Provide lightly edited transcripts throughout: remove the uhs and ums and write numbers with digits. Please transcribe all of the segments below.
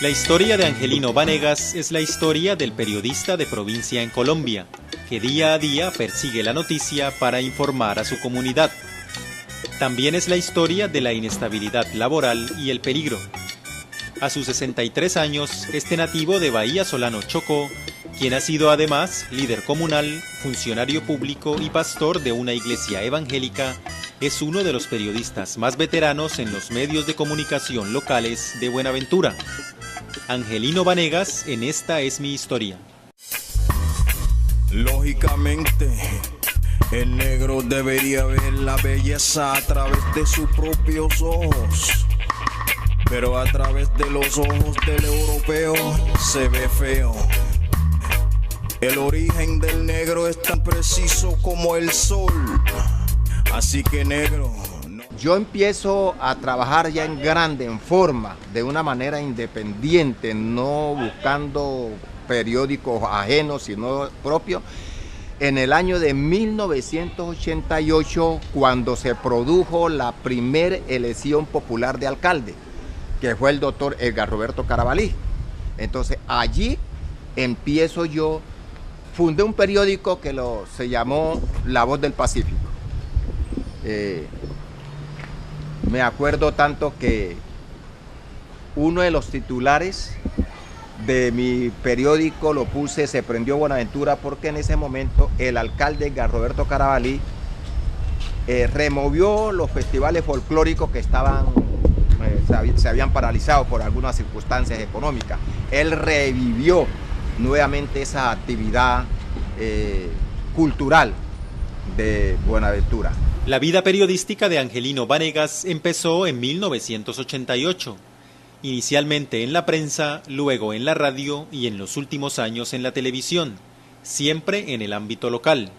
La historia de Angelino Vanegas es la historia del periodista de provincia en Colombia, que día a día persigue la noticia para informar a su comunidad. También es la historia de la inestabilidad laboral y el peligro. A sus 63 años, este nativo de Bahía Solano, Chocó, quien ha sido además líder comunal, funcionario público y pastor de una iglesia evangélica, es uno de los periodistas más veteranos en los medios de comunicación locales de Buenaventura. Angelino Vanegas, en Esta es mi historia. Lógicamente, el negro debería ver la belleza a través de sus propios ojos, pero a través de los ojos del europeo se ve feo. El origen del negro es tan preciso como el sol, así que negro. Yo empiezo a trabajar ya en grande, en forma, de una manera independiente, no buscando periódicos ajenos, sino propios, en el año de 1988, cuando se produjo la primera elección popular de alcalde, que fue el doctor Edgar Roberto Carabalí. Entonces allí empiezo yo, fundé un periódico que se llamó La Voz del Pacífico. Me acuerdo tanto que uno de los titulares de mi periódico lo puse, Se prendió Buenaventura, porque en ese momento el alcalde Edgar Roberto Carabalí removió los festivales folclóricos que se habían paralizado por algunas circunstancias económicas. Él revivió nuevamente esa actividad cultural de Buenaventura. La vida periodística de Angelino Vanegas empezó en 1988, inicialmente en la prensa, luego en la radio y en los últimos años en la televisión, siempre en el ámbito local.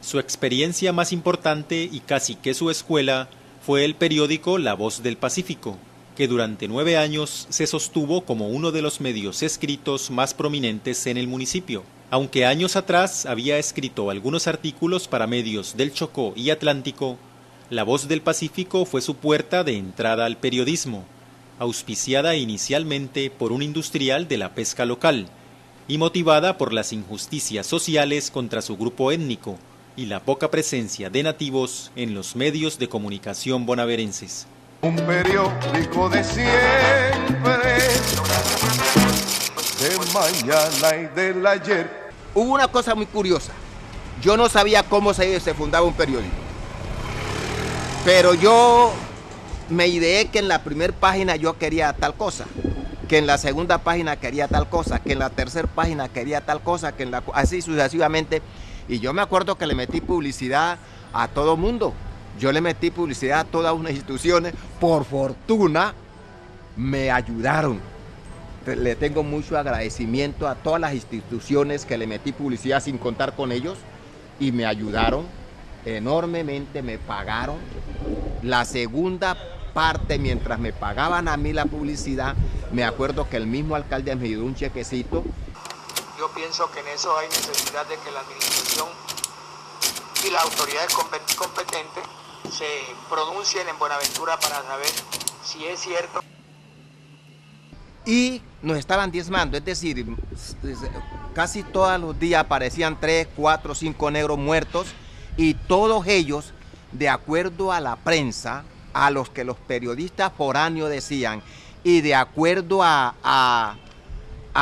Su experiencia más importante y casi que su escuela fue el periódico La Voz del Pacífico, que durante 9 años se sostuvo como uno de los medios escritos más prominentes en el municipio. Aunque años atrás había escrito algunos artículos para medios del Chocó y Atlántico, La Voz del Pacífico fue su puerta de entrada al periodismo, auspiciada inicialmente por un industrial de la pesca local y motivada por las injusticias sociales contra su grupo étnico y la poca presencia de nativos en los medios de comunicación bonaerenses. Un periódico de siempre, de mañana y del ayer. Hubo una cosa muy curiosa. Yo no sabía cómo se fundaba un periódico, pero yo me ideé que en la primera página yo quería tal cosa, que en la segunda página quería tal cosa, que en la tercera página quería tal cosa, que así sucesivamente. Y yo me acuerdo que le metí publicidad a todo mundo. Yo le metí publicidad a todas unas instituciones. Por fortuna me ayudaron. Le tengo mucho agradecimiento a todas las instituciones que le metí publicidad sin contar con ellos, y me ayudaron enormemente, me pagaron. La segunda parte, mientras me pagaban a mí la publicidad, me acuerdo que el mismo alcalde me dio un chequecito. Yo pienso que en eso hay necesidad de que la administración y las autoridades competentes se pronuncien en Buenaventura para saber si es cierto. Y nos estaban diezmando, es decir, casi todos los días aparecían 3, 4, 5 negros muertos, y todos ellos, de acuerdo a la prensa, a los que los periodistas foráneos decían, y de acuerdo a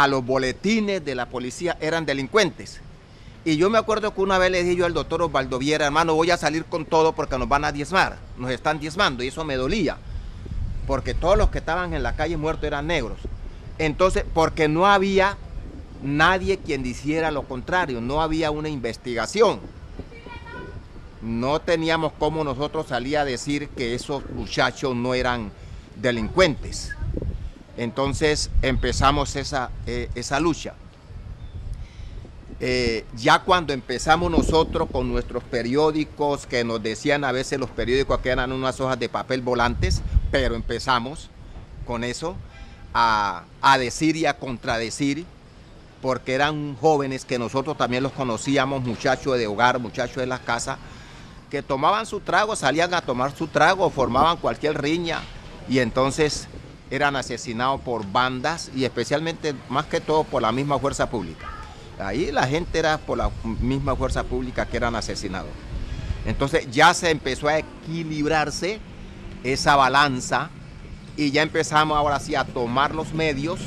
los boletines de la policía, eran delincuentes. Y yo me acuerdo que una vez le dije yo al doctor Osvaldo Viera, hermano, voy a salir con todo porque nos van a diezmar, nos están diezmando, y eso me dolía, porque todos los que estaban en la calle muertos eran negros. Entonces, porque no había nadie quien hiciera lo contrario, no había una investigación. No teníamos cómo nosotros salir a decir que esos muchachos no eran delincuentes. Entonces empezamos esa lucha. Ya cuando empezamos nosotros con nuestros periódicos, que nos decían a veces los periódicos que eran unas hojas de papel volantes, pero empezamos con eso a decir y a contradecir, porque eran jóvenes que nosotros también los conocíamos, muchachos de hogar, muchachos de las casas, que tomaban su trago, salían a tomar su trago, formaban cualquier riña, y entonces eran asesinados por bandas y especialmente, más que todo, por la misma fuerza pública. Ahí la gente era por la misma fuerza pública que eran asesinados. Entonces ya se empezó a equilibrarse esa balanza y ya empezamos ahora sí a tomar los medios.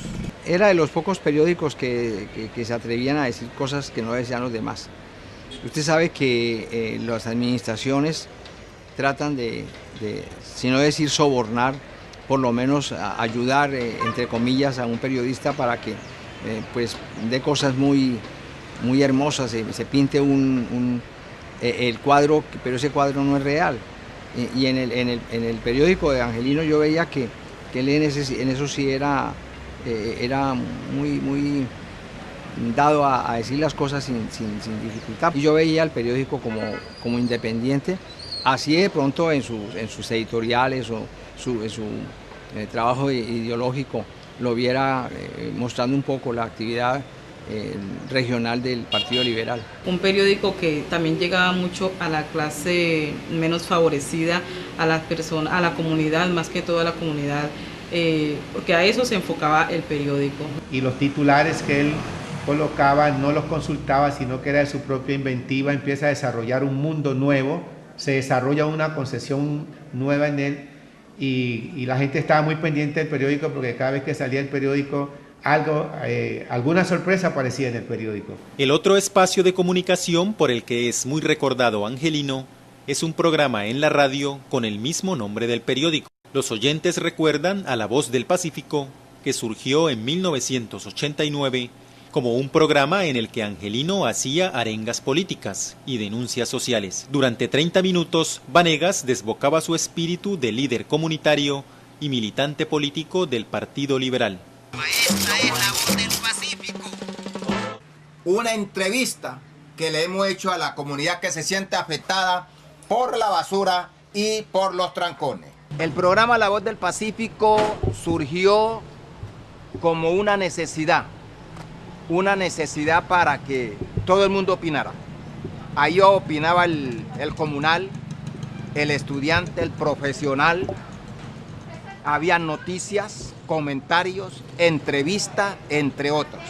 Era de los pocos periódicos que se atrevían a decir cosas que no decían los demás. Usted sabe que las administraciones tratan de, si no decir sobornar, por lo menos ayudar, entre comillas, a un periodista para que pues dé cosas muy hermosas, se pinte el cuadro, pero ese cuadro no es real. Y en el periódico de Angelino yo veía que él en eso sí era muy dado a decir las cosas sin dificultad. Y yo veía el periódico como independiente, así de pronto en sus editoriales o en su trabajo ideológico lo viera mostrando un poco la actividad regional del Partido Liberal. Un periódico que también llegaba mucho a la clase menos favorecida, a las personas, a la comunidad, más que todo a la comunidad, porque a eso se enfocaba el periódico. Y los titulares que él colocaba no los consultaba, sino que era de su propia inventiva, empieza a desarrollar un mundo nuevo, se desarrolla una concepción nueva en él y la gente estaba muy pendiente del periódico porque cada vez que salía el periódico alguna sorpresa aparecía en el periódico. El otro espacio de comunicación por el que es muy recordado Angelino es un programa en la radio con el mismo nombre del periódico. Los oyentes recuerdan a La Voz del Pacífico, que surgió en 1989 como un programa en el que Angelino hacía arengas políticas y denuncias sociales. Durante 30 minutos, Vanegas desbocaba su espíritu de líder comunitario y militante político del Partido Liberal. Esta es La Voz del Pacífico. Una entrevista que le hemos hecho a la comunidad que se siente afectada por la basura y por los trancones. El programa La Voz del Pacífico surgió como una necesidad para que todo el mundo opinara. Ahí opinaba el comunal, el estudiante, el profesional. Había noticias, comentarios, entrevistas, entre otros.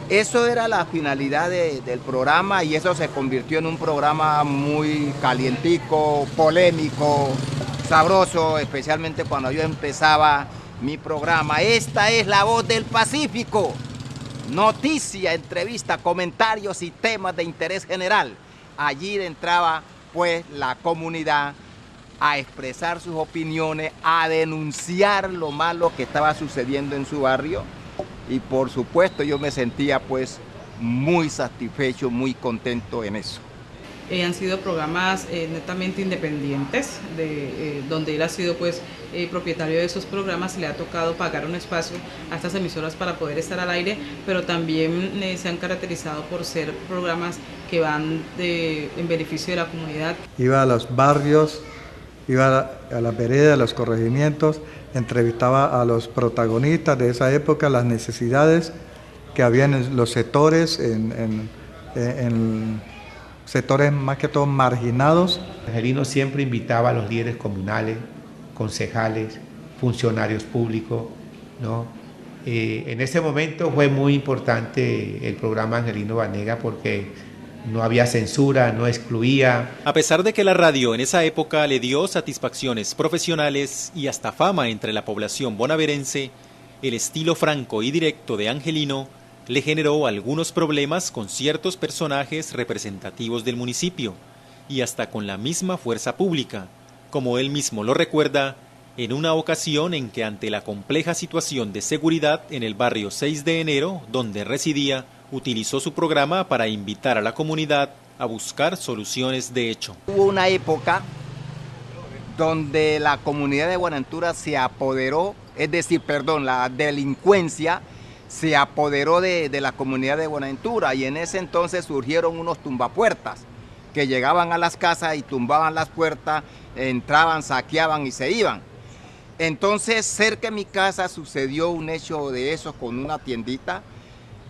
Eso era la finalidad del programa y eso se convirtió en un programa muy calientico, polémico, sabroso, especialmente cuando yo empezaba mi programa. Esta es La Voz del Pacífico. Noticia, entrevista, comentarios y temas de interés general. Allí entraba pues la comunidad a expresar sus opiniones, a denunciar lo malo que estaba sucediendo en su barrio y por supuesto yo me sentía pues muy satisfecho, muy contento en eso. Han sido programas netamente independientes, donde él ha sido pues propietario de esos programas y le ha tocado pagar un espacio a estas emisoras para poder estar al aire, pero también se han caracterizado por ser programas que van en beneficio de la comunidad. Iba a los barrios, iba a las veredas, a los corregimientos, entrevistaba a los protagonistas de esa época, las necesidades que había en los sectores, en sectores más que todo marginados. Angelino siempre invitaba a los líderes comunales, concejales, funcionarios públicos, ¿no? En ese momento fue muy importante el programa Angelino Vanegas porque no había censura, no excluía. A pesar de que la radio en esa época le dio satisfacciones profesionales y hasta fama entre la población bonaerense, el estilo franco y directo de Angelino le generó algunos problemas con ciertos personajes representativos del municipio y hasta con la misma fuerza pública, como él mismo lo recuerda en una ocasión en que ante la compleja situación de seguridad en el barrio 6 de enero, donde residía, utilizó su programa para invitar a la comunidad a buscar soluciones de hecho. Hubo una época donde la comunidad de Buenaventura se apoderó, la delincuencia se apoderó de la comunidad de Buenaventura y en ese entonces surgieron unos tumbapuertas que llegaban a las casas y tumbaban las puertas, entraban, saqueaban y se iban. Entonces cerca de mi casa sucedió un hecho de eso con una tiendita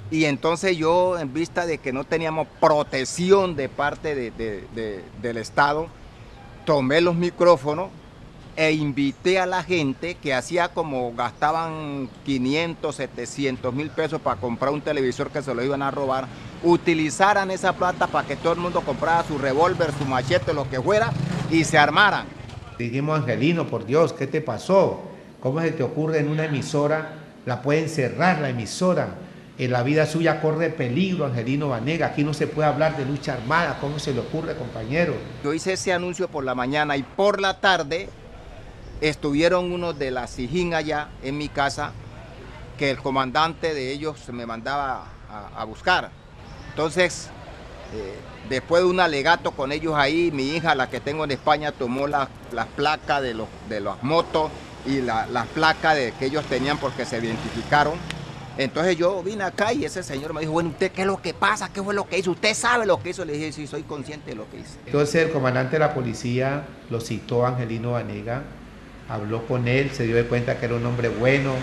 y entonces yo, en vista de que no teníamos protección de parte del Estado, tomé los micrófonos e invité a la gente que hacía como gastaban 500, 700 mil pesos para comprar un televisor que se lo iban a robar, utilizaran esa plata para que todo el mundo comprara su revólver, su machete, lo que fuera, y se armaran. Dijimos, Angelino, por Dios, ¿qué te pasó? ¿Cómo se te ocurre en una emisora? La pueden cerrar la emisora. En la vida suya corre peligro, Angelino Vanegas. Aquí no se puede hablar de lucha armada. ¿Cómo se le ocurre, compañero? Yo hice ese anuncio por la mañana y por la tarde estuvieron unos de la Sijín allá en mi casa, que el comandante de ellos me mandaba a buscar. Entonces, después de un alegato con ellos ahí, mi hija, la que tengo en España, tomó las placas de las motos y las placas que ellos tenían porque se identificaron. Entonces yo vine acá y ese señor me dijo, bueno, ¿usted qué es lo que pasa? ¿Qué fue lo que hizo? ¿Usted sabe lo que hizo? Le dije, sí, soy consciente de lo que hice. Entonces el comandante de la policía lo citó a Angelino Vanegas, habló con él, se dio de cuenta que era un hombre bueno,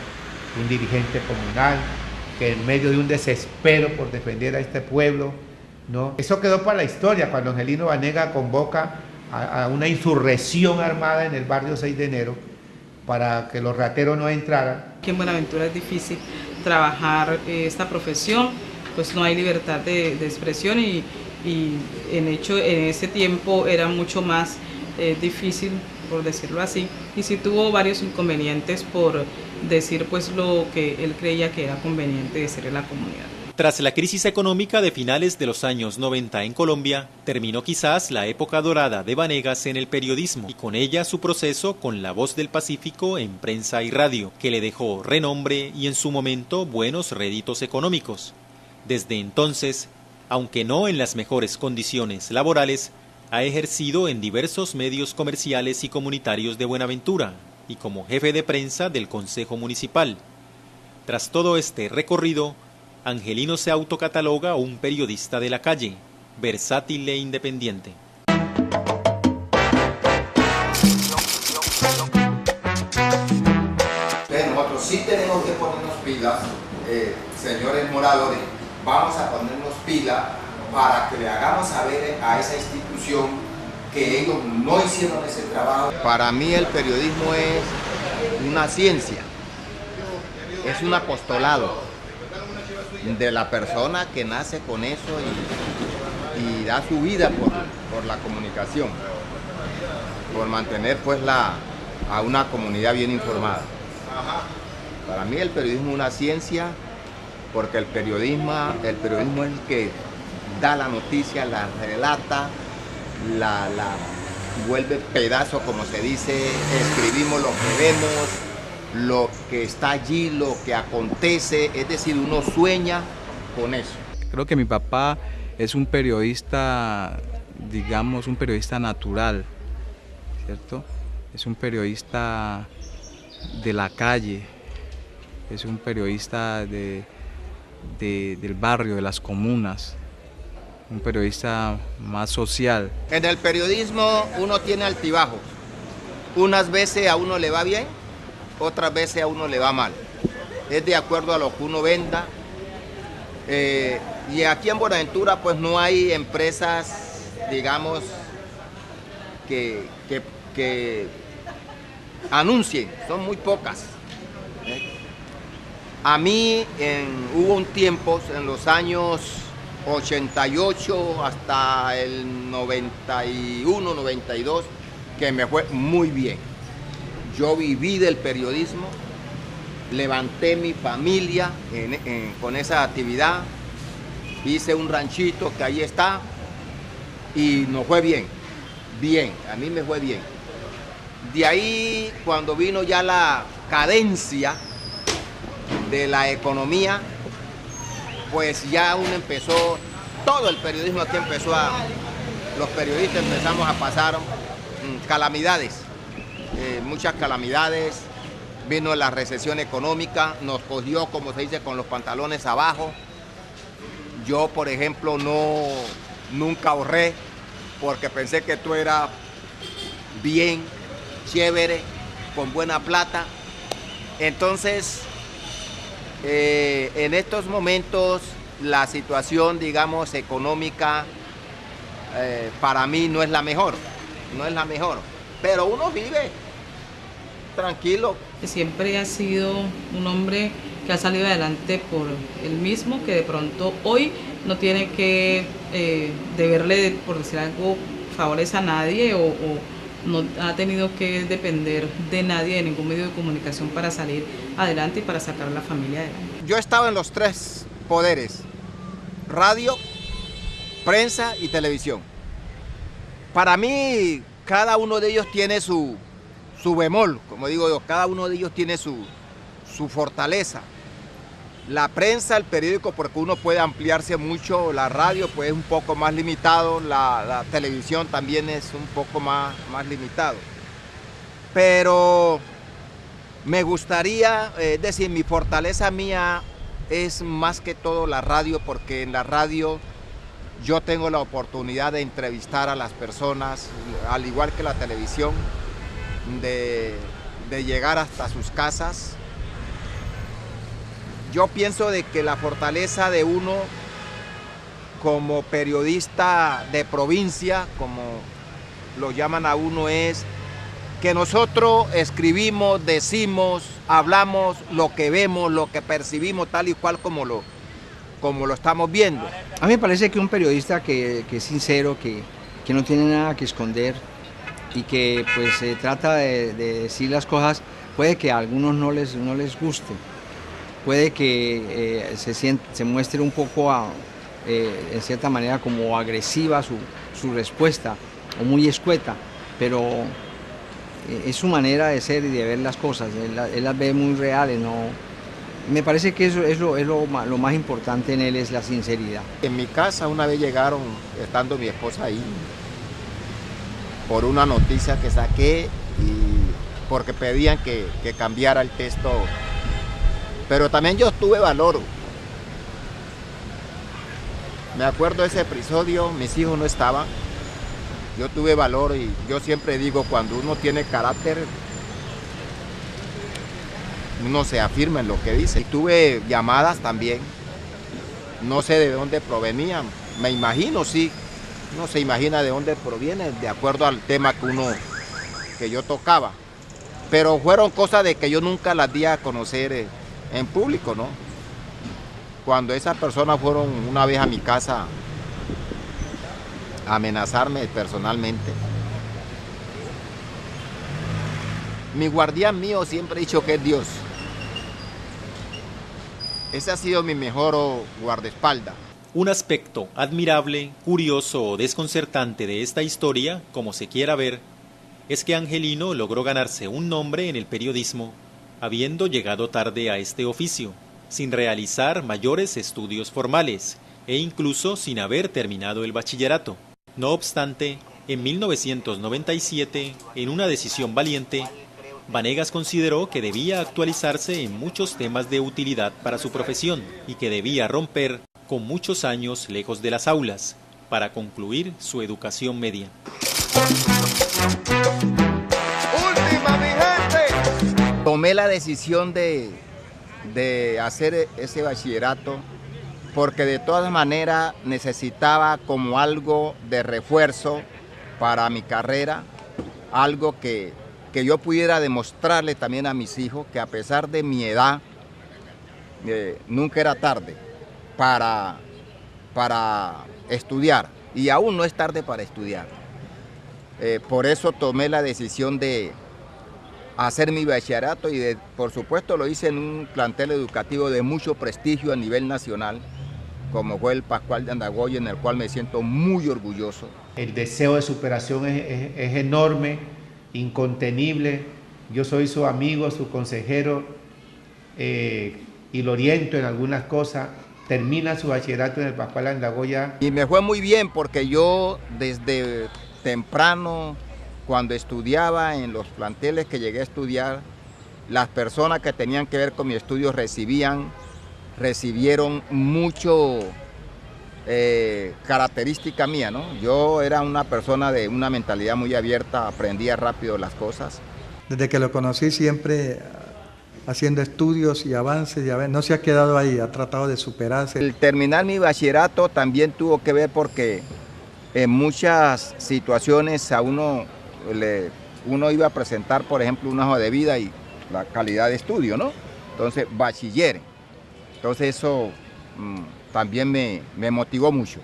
un dirigente comunal, que en medio de un desespero por defender a este pueblo, ¿no? Eso quedó para la historia, cuando Angelino Vanegas convoca a una insurrección armada en el barrio 6 de enero para que los rateros no entraran. Aquí en Buenaventura es difícil trabajar esta profesión, pues no hay libertad de expresión y en ese tiempo era mucho más difícil, por decirlo así, y sí tuvo varios inconvenientes por decir pues lo que él creía que era conveniente decir en la comunidad. Tras la crisis económica de finales de los años 90 en Colombia, terminó quizás la época dorada de Vanegas en el periodismo y con ella su proceso con La Voz del Pacífico en prensa y radio, que le dejó renombre y en su momento buenos réditos económicos. Desde entonces, aunque no en las mejores condiciones laborales, ha ejercido en diversos medios comerciales y comunitarios de Buenaventura y como jefe de prensa del Consejo Municipal. Tras todo este recorrido, Angelino se autocataloga un periodista de la calle, versátil e independiente. Nosotros sí tenemos que ponernos pilas, señores moradores, vamos a ponernos pilas para que le hagamos saber a esa institución que ellos no hicieron ese trabajo. Para mí el periodismo es una ciencia, es un apostolado de la persona que nace con eso y da su vida por la comunicación, por mantener pues a una comunidad bien informada. Para mí el periodismo es una ciencia porque el periodismo es el que da la noticia, la relata, la vuelve pedazo, como se dice, escribimos lo que vemos, lo que está allí, lo que acontece, es decir, uno sueña con eso. Creo que mi papá es un periodista, digamos, un periodista natural, ¿cierto? Es un periodista de la calle, es un periodista del barrio, de las comunas, un periodista más social. En el periodismo uno tiene altibajos, unas veces a uno le va bien, otras veces a uno le va mal. Es de acuerdo a lo que uno venda. Y aquí en Buenaventura pues no hay empresas, digamos, que anuncien, son muy pocas. A mí hubo un tiempo, en los años 88 hasta el 91, 92, que me fue muy bien. Yo viví del periodismo, levanté mi familia con esa actividad, hice un ranchito que ahí está y nos fue bien, a mí me fue bien. De ahí, cuando vino ya la cadencia de la economía, pues ya uno empezó, todo el periodismo aquí los periodistas empezamos a pasar calamidades. Muchas calamidades, vino la recesión económica, nos cogió, como se dice, con los pantalones abajo. Yo, por ejemplo, nunca ahorré porque pensé que todo era bien, chévere, con buena plata. Entonces, en estos momentos, la situación, digamos, económica, para mí no es la mejor, pero uno vive. tranquilo. Siempre ha sido un hombre que ha salido adelante por él mismo, que de pronto hoy no tiene que deberle, por decir algo, favores a nadie o no ha tenido que depender de nadie, de ningún medio de comunicación para salir adelante y para sacar a la familia adelante. Yo he estado en los tres poderes: radio, prensa y televisión. Para mí, cada uno de ellos tiene su bemol, como digo yo, cada uno de ellos tiene su fortaleza. La prensa, el periódico, porque uno puede ampliarse mucho, la radio pues es un poco más limitado, la televisión también es un poco más limitado. Pero me gustaría, decir, mi fortaleza mía es más que todo la radio, porque en la radio yo tengo la oportunidad de entrevistar a las personas, al igual que la televisión, de llegar hasta sus casas. Yo pienso de que la fortaleza de uno como periodista de provincia, como lo llaman a uno, es que nosotros escribimos, decimos, hablamos lo que vemos, lo que percibimos, tal y cual como lo estamos viendo. A mí me parece que un periodista que es sincero, que no tiene nada que esconder y que pues trata de decir las cosas, puede que a algunos no les guste. Puede que se muestre un poco, en cierta manera, como agresiva su respuesta, o muy escueta, pero es su manera de ser y de ver las cosas. Él las ve muy reales, ¿no? Me parece que eso es lo más importante en él, es la sinceridad. En mi casa una vez llegaron, estando mi esposa ahí, por una noticia que saqué, y porque pedían que cambiara el texto. Pero también yo tuve valor. Me acuerdo de ese episodio, mis hijos no estaban. Yo tuve valor y yo siempre digo, cuando uno tiene carácter, uno se afirma en lo que dice. Y tuve llamadas también, no sé de dónde provenían, me imagino, sí. Uno se imagina de dónde proviene, de acuerdo al tema que yo tocaba. Pero fueron cosas de que yo nunca las di a conocer en público, ¿no? Cuando esas personas fueron una vez a mi casa a amenazarme personalmente. Mi guardián mío siempre he dicho que es Dios. Ese ha sido mi mejor guardaespaldas. Un aspecto admirable, curioso o desconcertante de esta historia, como se quiera ver, es que Angelino logró ganarse un nombre en el periodismo, habiendo llegado tarde a este oficio, sin realizar mayores estudios formales e incluso sin haber terminado el bachillerato. No obstante, en 1997, en una decisión valiente, Vanegas consideró que debía actualizarse en muchos temas de utilidad para su profesión y que debía romper con muchos años lejos de las aulas para concluir su educación media. ¡Última, mi gente! Tomé la decisión de hacer ese bachillerato porque de todas maneras necesitaba como algo de refuerzo para mi carrera, algo que yo pudiera demostrarle también a mis hijos que a pesar de mi edad, nunca era tarde para estudiar, y aún no es tarde para estudiar. Por eso tomé la decisión de hacer mi bachillerato y por supuesto lo hice en un plantel educativo de mucho prestigio a nivel nacional, como fue el Pascual de Andagoya, en el cual me siento muy orgulloso. El deseo de superación es enorme, incontenible. Yo soy su amigo, su consejero, y lo oriento en algunas cosas. Termina su bachillerato en el Pascual de Andagoya. Y me fue muy bien porque yo desde temprano, cuando estudiaba en los planteles que llegué a estudiar, las personas que tenían que ver con mi estudio recibieron mucho característica mía, ¿no? Yo era una persona de una mentalidad muy abierta, aprendía rápido las cosas. Desde que lo conocí siempre haciendo estudios y avances, no se ha quedado ahí, ha tratado de superarse. El terminar mi bachillerato también tuvo que ver porque en muchas situaciones a uno uno iba a presentar, por ejemplo, una hoja de vida y la calidad de estudio, ¿no? Entonces, bachiller. Entonces eso también me motivó mucho.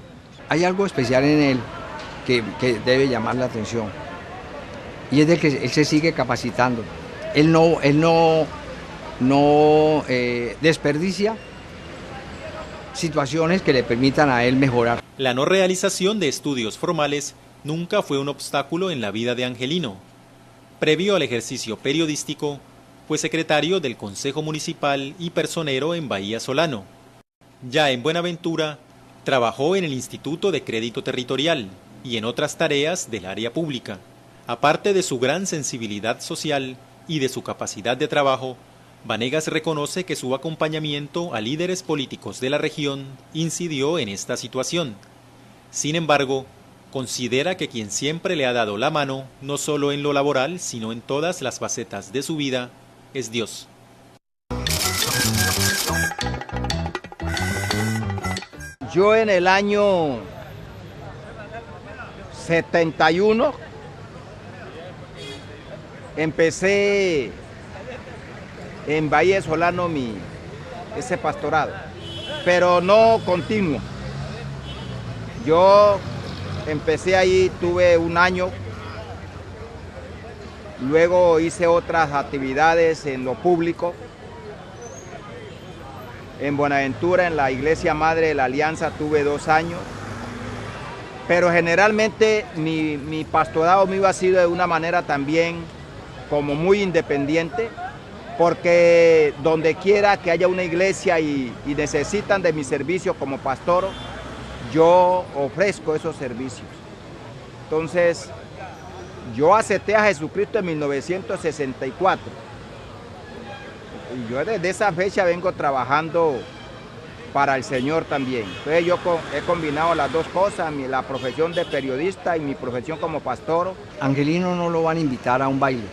Hay algo especial en él que debe llamar la atención, y es de que él se sigue capacitando. Él no desperdicia situaciones que le permitan a él mejorar. La no realización de estudios formales nunca fue un obstáculo en la vida de Angelino. Previo al ejercicio periodístico, fue secretario del Consejo Municipal y personero en Bahía Solano. Ya en Buenaventura, trabajó en el Instituto de Crédito Territorial y en otras tareas del área pública. Aparte de su gran sensibilidad social y de su capacidad de trabajo, Vanegas reconoce que su acompañamiento a líderes políticos de la región incidió en esta situación. Sin embargo, considera que quien siempre le ha dado la mano, no solo en lo laboral, sino en todas las facetas de su vida, es Dios. Yo en el año 71 empecé en Bahía Solano ese pastorado, pero no continuo. Yo empecé ahí, tuve un año, luego hice otras actividades en lo público. En Buenaventura, en la Iglesia Madre de la Alianza, tuve 2 años. Pero generalmente mi pastorado mío ha sido de una manera también como muy independiente, porque donde quiera que haya una iglesia y necesitan de mi servicio como pastor, yo ofrezco esos servicios. Entonces, yo acepté a Jesucristo en 1964. Y yo desde esa fecha vengo trabajando para el Señor también. Entonces yo he combinado las dos cosas, la profesión de periodista y mi profesión como pastor. Angelino no lo van a invitar a un baile.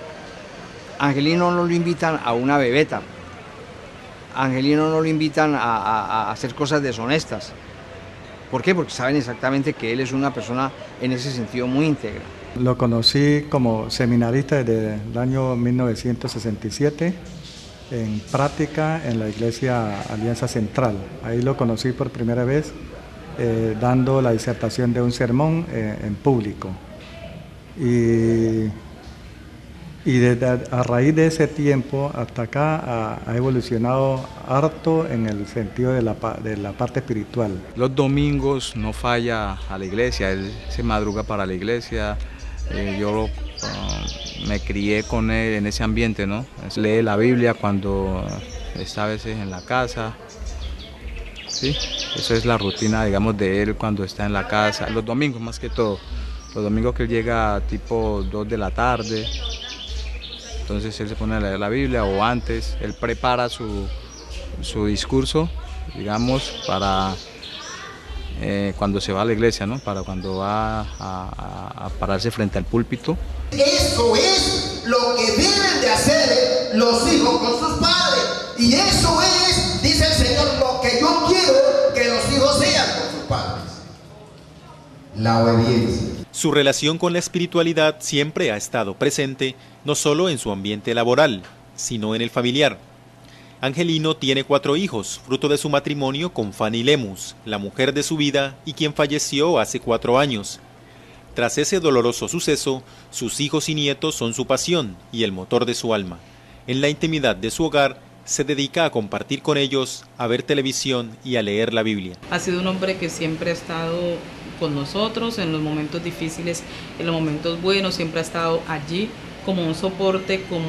Angelino no lo invitan a una bebeta. Angelino no lo invitan a hacer cosas deshonestas. ¿Por qué? Porque saben exactamente que él es una persona en ese sentido muy íntegra. Lo conocí como seminarista desde el año 1967, en práctica en la Iglesia Alianza Central. Ahí lo conocí por primera vez dando la disertación de un sermón en público. Y a raíz de ese tiempo hasta acá ha evolucionado harto en el sentido de la parte espiritual. Los domingos no falla a la iglesia, él se madruga para la iglesia. Yo me crié con él en ese ambiente, ¿no? Lee la Biblia cuando está a veces en la casa. Sí, eso es la rutina, digamos, de él cuando está en la casa. Los domingos más que todo. Los domingos que él llega tipo 2 de la tarde. Entonces él se pone a leer la Biblia o antes. Él prepara su discurso, digamos, para cuando se va a la iglesia, ¿no? Para cuando va a pararse frente al púlpito. Eso es lo que deben de hacer los hijos con sus padres. Y eso es, dice el Señor, lo que yo quiero que los hijos sean con sus padres. La obediencia. Su relación con la espiritualidad siempre ha estado presente, no solo en su ambiente laboral, sino en el familiar. Angelino tiene 4 hijos, fruto de su matrimonio con Fanny Lemus, la mujer de su vida y quien falleció hace 4 años. Tras ese doloroso suceso, sus hijos y nietos son su pasión y el motor de su alma. En la intimidad de su hogar, se dedica a compartir con ellos, a ver televisión y a leer la Biblia. Ha sido un hombre que siempre ha estado con nosotros en los momentos difíciles, en los momentos buenos, siempre ha estado allí como un soporte, como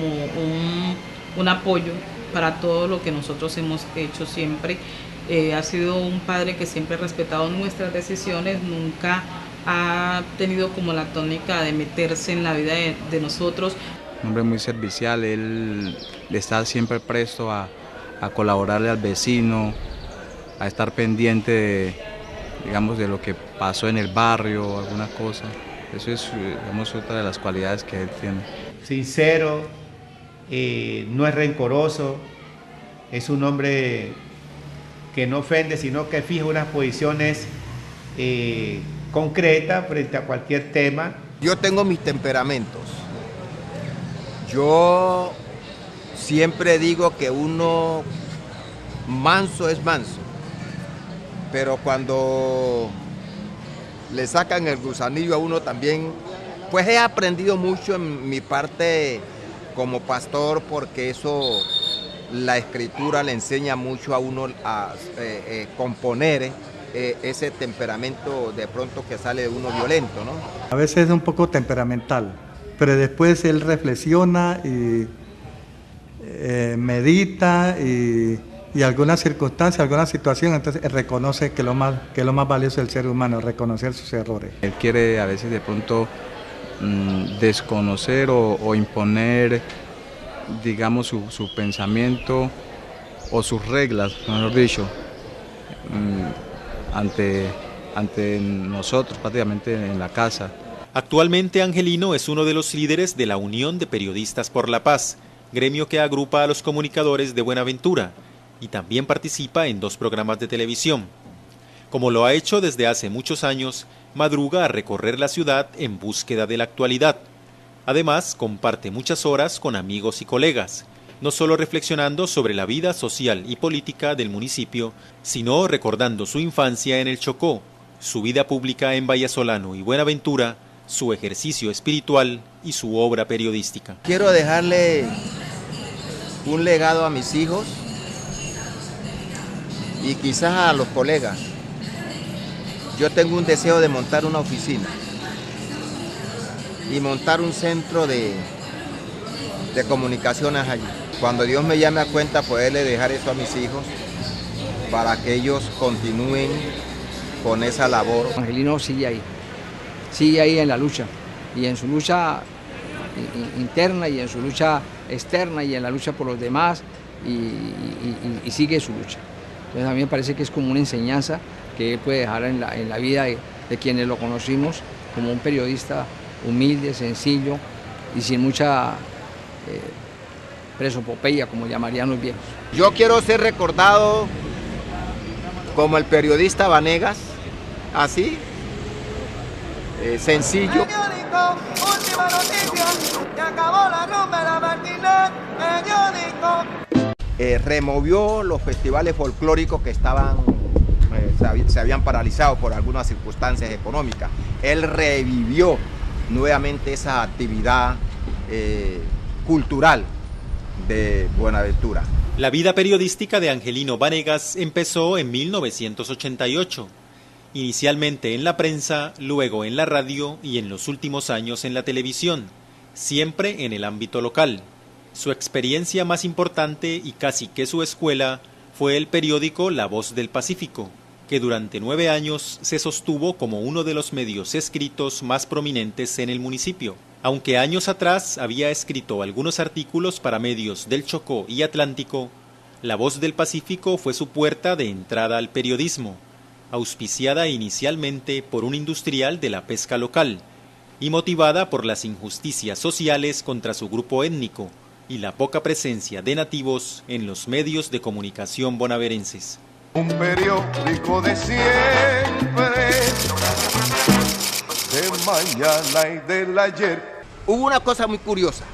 un apoyo para todo lo que nosotros hemos hecho siempre. Ha sido un padre que siempre ha respetado nuestras decisiones, nunca ha tenido como la tónica de meterse en la vida de nosotros. Un hombre muy servicial, él está siempre presto a colaborarle al vecino, a estar pendiente digamos, de lo que pasó en el barrio, alguna cosa. Eso es, digamos, otra de las cualidades que él tiene. Sincero, no es rencoroso, es un hombre que no ofende, sino que fija unas posiciones concretas frente a cualquier tema. Yo tengo mis temperamentos. Yo siempre digo que uno manso es manso, pero cuando le sacan el gusanillo a uno también, pues he aprendido mucho en mi parte como pastor, porque eso, la escritura le enseña mucho a uno a componer ese temperamento de pronto que sale de uno violento, ¿no? A veces es un poco temperamental, pero después él reflexiona y medita y alguna circunstancia, alguna situación, entonces reconoce que lo más valioso del ser humano, reconocer sus errores. Él quiere a veces de pronto desconocer o imponer, digamos, su pensamiento o sus reglas, mejor dicho, ante nosotros, prácticamente en la casa. Actualmente Angelino es uno de los líderes de la Unión de Periodistas por la Paz, gremio que agrupa a los comunicadores de Buenaventura, y también participa en 2 programas de televisión. Como lo ha hecho desde hace muchos años, madruga a recorrer la ciudad en búsqueda de la actualidad. Además, comparte muchas horas con amigos y colegas, no solo reflexionando sobre la vida social y política del municipio, sino recordando su infancia en el Chocó, su vida pública en Vallasolano y Buenaventura, su ejercicio espiritual y su obra periodística. Quiero dejarle un legado a mis hijos y quizás a los colegas. Yo tengo un deseo de montar una oficina y montar un centro de comunicaciones allí. Cuando Dios me llame a cuenta, poderle dejar eso a mis hijos para que ellos continúen con esa labor. Angelino sigue ahí en la lucha, y en su lucha interna y en su lucha externa y en la lucha por los demás, y sigue su lucha. Entonces a mí me parece que es como una enseñanza que él puede dejar en la vida de quienes lo conocimos como un periodista humilde, sencillo y sin mucha presopopeya, como llamarían los viejos. Yo quiero ser recordado como el periodista Vanegas, así, sencillo. Última noticia, se acabó la rumba de la Martínez, periódico. Removió los festivales folclóricos que se habían paralizado por algunas circunstancias económicas. Él revivió nuevamente esa actividad cultural de Buenaventura. La vida periodística de Angelino Vanegas empezó en 1988, inicialmente en la prensa, luego en la radio y en los últimos años en la televisión, siempre en el ámbito local. Su experiencia más importante y casi que su escuela fue el periódico La Voz del Pacífico, que durante 9 años se sostuvo como uno de los medios escritos más prominentes en el municipio. Aunque años atrás había escrito algunos artículos para medios del Chocó y Atlántico, La Voz del Pacífico fue su puerta de entrada al periodismo, auspiciada inicialmente por un industrial de la pesca local y motivada por las injusticias sociales contra su grupo étnico y la poca presencia de nativos en los medios de comunicación bonaverenses. Un periódico de siempre, de mañana y del ayer. Hubo una cosa muy curiosa.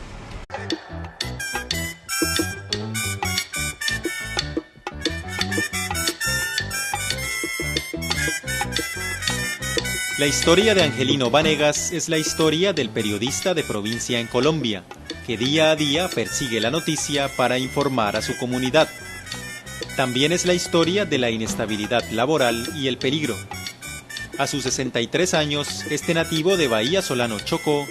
La historia de Angelino Vanegas es la historia del periodista de provincia en Colombia, que día a día persigue la noticia para informar a su comunidad. También es la historia de la inestabilidad laboral y el peligro. A sus 63 años, este nativo de Vallasolano, Chocó,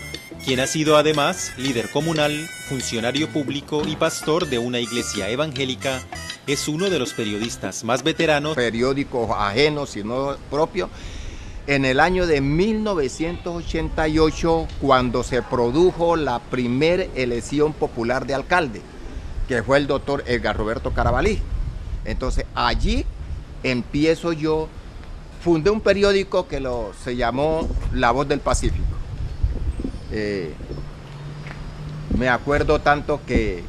quien ha sido además líder comunal, funcionario público y pastor de una iglesia evangélica, es uno de los periodistas más veteranos. Periódicos ajenos, sino propios. En el año de 1988, cuando se produjo la primera elección popular de alcalde, que fue el doctor Edgar Roberto Carabalí. Entonces allí empiezo yo, fundé un periódico que se llamó La Voz del Pacífico. Me acuerdo tanto que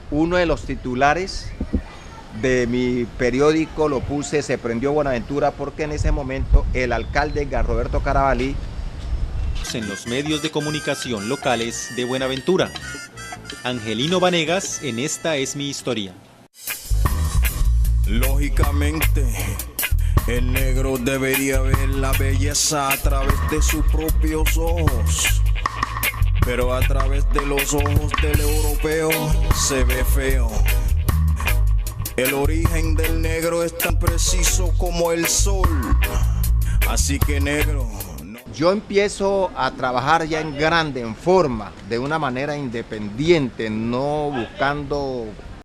uno de los titulares de mi periódico lo puse, se prendió Buenaventura, porque en ese momento el alcalde Edgar Roberto Carabalí años en los medios de comunicación locales de Buenaventura. Angelino Vanegas en Esta es mi historia. Lógicamente, el negro debería ver la belleza a través de sus propios ojos, pero a través de los ojos del europeo se ve feo. El origen del negro es tan preciso como el sol, así que negro. Yo empiezo a trabajar ya en grande, en forma, de una manera independiente, no buscando